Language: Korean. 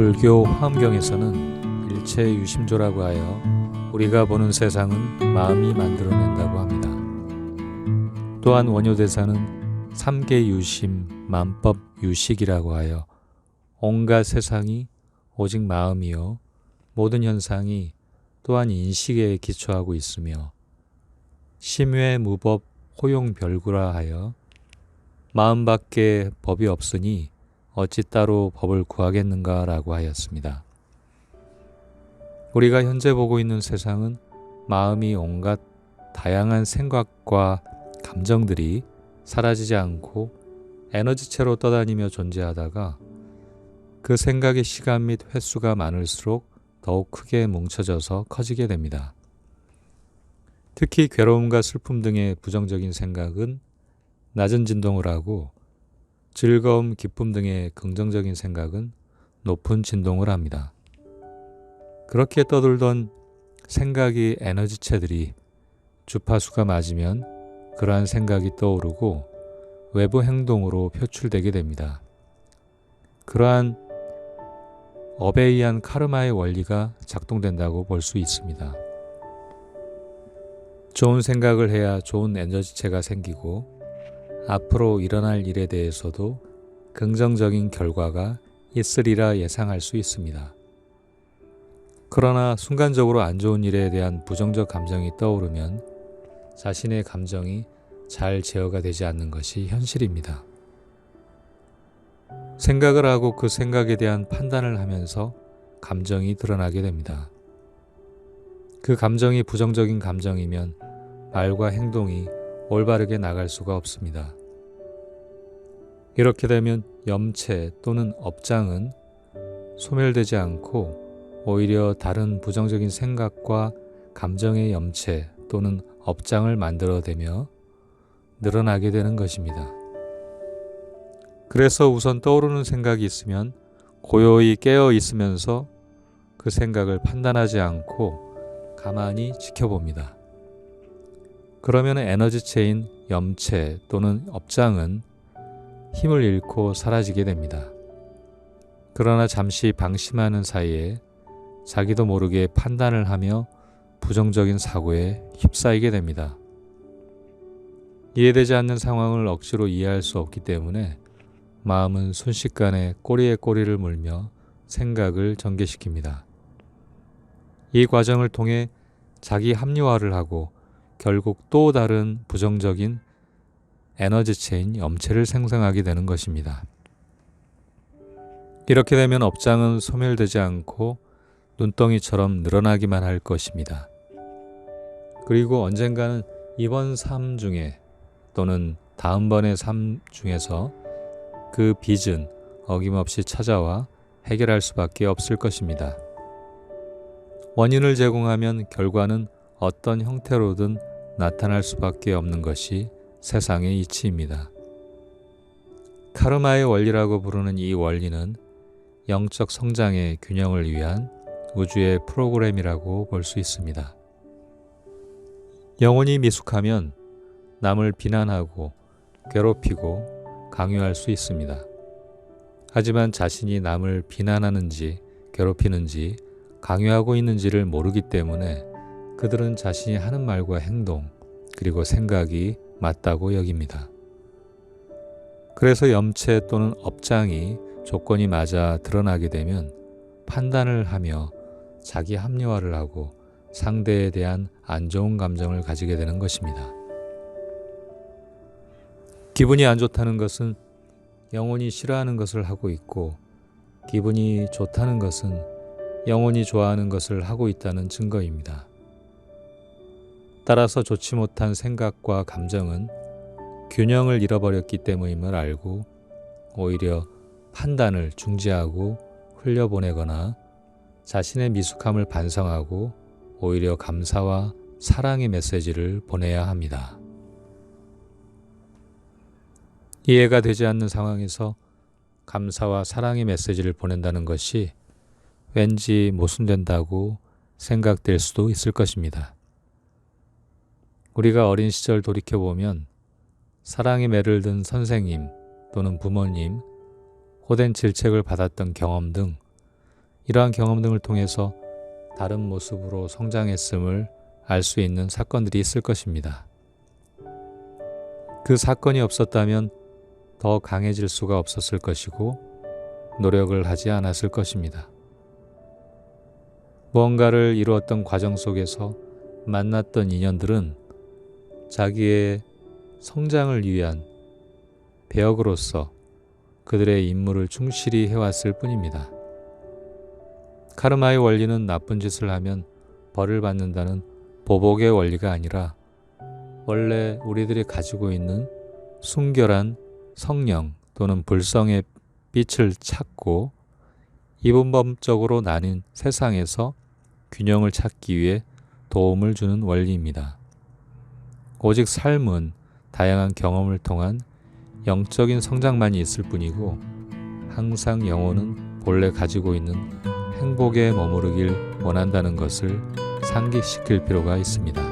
불교 화엄경에서는 일체유심조라고 하여 우리가 보는 세상은 마음이 만들어낸다고 합니다. 또한 원효대사는 삼계유심 만법유식이라고 하여 온갖 세상이 오직 마음이요 모든 현상이 또한 인식에 기초하고 있으며 심외무법 호용별구라 하여 마음밖에 법이 없으니 어찌 따로 법을 구하겠는가 라고 하였습니다. 우리가 현재 보고 있는 세상은 마음이 온갖 다양한 생각과 감정들이 사라지지 않고 에너지체로 떠다니며 존재하다가 그 생각의 시간 및 횟수가 많을수록 더욱 크게 뭉쳐져서 커지게 됩니다. 특히 괴로움과 슬픔 등의 부정적인 생각은 낮은 진동을 하고 즐거움, 기쁨 등의 긍정적인 생각은 높은 진동을 합니다. 그렇게 떠돌던 생각의 에너지체들이 주파수가 맞으면 그러한 생각이 떠오르고 외부 행동으로 표출되게 됩니다. 그러한 업에 의한 카르마의 원리가 작동된다고 볼 수 있습니다. 좋은 생각을 해야 좋은 에너지체가 생기고 앞으로 일어날 일에 대해서도 긍정적인 결과가 있으리라 예상할 수 있습니다. 그러나 순간적으로 안 좋은 일에 대한 부정적 감정이 떠오르면 자신의 감정이 잘 제어가 되지 않는 것이 현실입니다. 생각을 하고 그 생각에 대한 판단을 하면서 감정이 드러나게 됩니다. 그 감정이 부정적인 감정이면 말과 행동이 올바르게 나갈 수가 없습니다. 이렇게 되면 염체 또는 업장은 소멸되지 않고 오히려 다른 부정적인 생각과 감정의 염체 또는 업장을 만들어내며 늘어나게 되는 것입니다. 그래서 우선 떠오르는 생각이 있으면 고요히 깨어 있으면서 그 생각을 판단하지 않고 가만히 지켜봅니다. 그러면 에너지체인 염체 또는 업장은 힘을 잃고 사라지게 됩니다. 그러나 잠시 방심하는 사이에 자기도 모르게 판단을 하며 부정적인 사고에 휩싸이게 됩니다. 이해되지 않는 상황을 억지로 이해할 수 없기 때문에 마음은 순식간에 꼬리에 꼬리를 물며 생각을 전개시킵니다. 이 과정을 통해 자기 합리화를 하고 결국 또 다른 부정적인 에너지체인 염체를 생성하게 되는 것입니다. 이렇게 되면 업장은 소멸되지 않고 눈덩이처럼 늘어나기만 할 것입니다. 그리고 언젠가는 이번 삶 중에 또는 다음번의 삶 중에서 그 빚은 어김없이 찾아와 해결할 수밖에 없을 것입니다. 원인을 제공하면 결과는 어떤 형태로든 나타날 수밖에 없는 것이 세상의 이치입니다. 카르마의 원리라고 부르는 이 원리는 영적 성장의 균형을 위한 우주의 프로그램이라고 볼 수 있습니다. 영혼이 미숙하면 남을 비난하고 괴롭히고 강요할 수 있습니다. 하지만 자신이 남을 비난하는지 괴롭히는지 강요하고 있는지를 모르기 때문에 그들은 자신이 하는 말과 행동 그리고 생각이 맞다고 여깁니다. 그래서 염체 또는 업장이 조건이 맞아 드러나게 되면 판단을 하며 자기 합리화를 하고 상대에 대한 안 좋은 감정을 가지게 되는 것입니다. 기분이 안 좋다는 것은 영혼이 싫어하는 것을 하고 있고 기분이 좋다는 것은 영혼이 좋아하는 것을 하고 있다는 증거입니다. 따라서 좋지 못한 생각과 감정은 균형을 잃어버렸기 때문임을 알고 오히려 판단을 중지하고 흘려보내거나 자신의 미숙함을 반성하고 오히려 감사와 사랑의 메시지를 보내야 합니다. 이해가 되지 않는 상황에서 감사와 사랑의 메시지를 보낸다는 것이 왠지 모순된다고 생각될 수도 있을 것입니다. 우리가 어린 시절 돌이켜보면 사랑의 매를 든 선생님 또는 부모님, 호된 질책을 받았던 경험 등 이러한 경험 등을 통해서 다른 모습으로 성장했음을 알 수 있는 사건들이 있을 것입니다. 그 사건이 없었다면 더 강해질 수가 없었을 것이고 노력을 하지 않았을 것입니다. 무언가를 이루었던 과정 속에서 만났던 인연들은 자기의 성장을 위한 배역으로서 그들의 임무를 충실히 해왔을 뿐입니다. 카르마의 원리는 나쁜 짓을 하면 벌을 받는다는 보복의 원리가 아니라 원래 우리들이 가지고 있는 순결한 성령 또는 불성의 빛을 찾고 이분법적으로 나뉜 세상에서 균형을 찾기 위해 도움을 주는 원리입니다. 오직 삶은 다양한 경험을 통한 영적인 성장만이 있을 뿐이고 항상 영혼은 본래 가지고 있는 행복에 머무르길 원한다는 것을 상기시킬 필요가 있습니다.